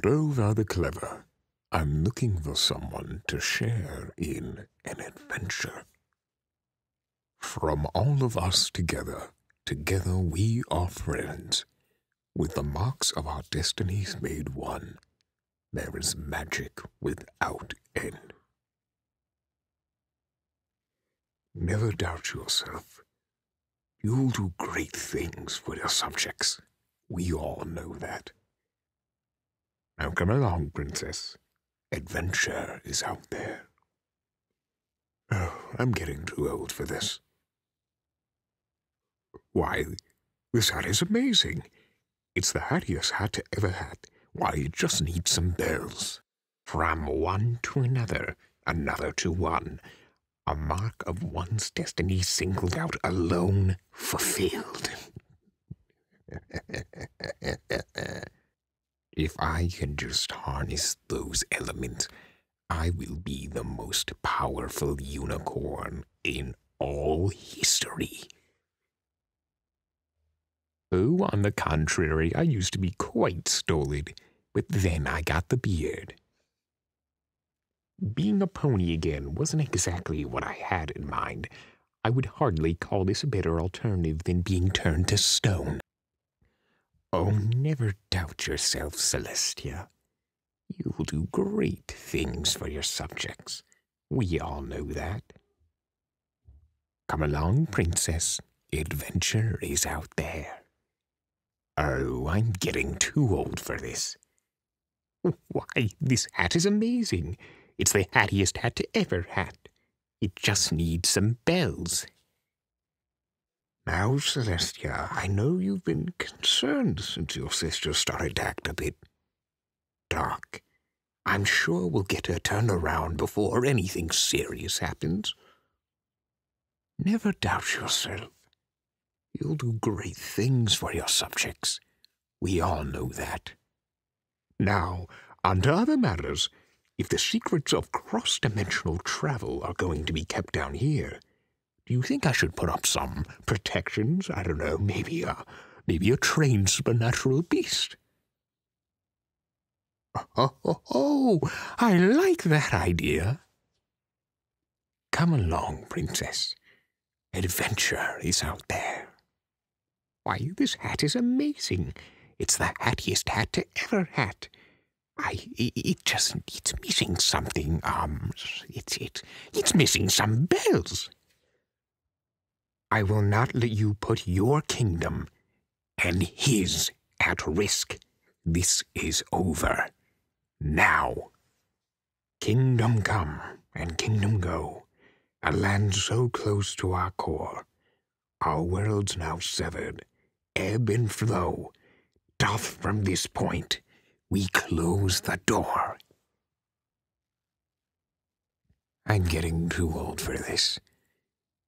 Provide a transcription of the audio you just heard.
Grover the Clever. I'm looking for someone to share in an adventure. From all of us together we are friends. With the marks of our destinies made one, there is magic without end. Never doubt yourself. You'll do great things for your subjects. We all know that. Now come along, princess. Adventure is out there. Oh, I'm getting too old for this. Why, this hat is amazing. It's the hattiest hat to ever had. Why, it just needs some bells. From one to another, another to one. A mark of one's destiny singled out, alone, fulfilled. If I can just harness those elements, I will be the most powerful unicorn in all history. Oh, on the contrary, I used to be quite stolid, but then I got the beard. Being a pony again wasn't exactly what I had in mind. I would hardly call this a better alternative than being turned to stone. Oh, never doubt yourself, Celestia. You'll do great things for your subjects. We all know that. Come along, princess. Adventure is out there. Oh, I'm getting too old for this. Why, this hat is amazing. It's the hattiest hat to ever had. It just needs some bells. Now, Celestia, I know you've been concerned since your sister started to act a bit dark. I'm sure we'll get her turned around before anything serious happens. Never doubt yourself. You'll do great things for your subjects. We all know that. Now, on to other matters. If the secrets of cross-dimensional travel are going to be kept down here, do you think I should put up some protections? I don't know, maybe a trained supernatural beast. Oh, I like that idea. Come along, princess. Adventure is out there. Why, this hat is amazing. It's the hattiest hat to ever had. It's missing something. It's missing some bells. I will not let you put your kingdom and his at risk. This is over. Now. Kingdom come and kingdom go. A land so close to our core. Our worlds now severed. Ebb and flow. Doth from this point we close the door. I'm getting too old for this.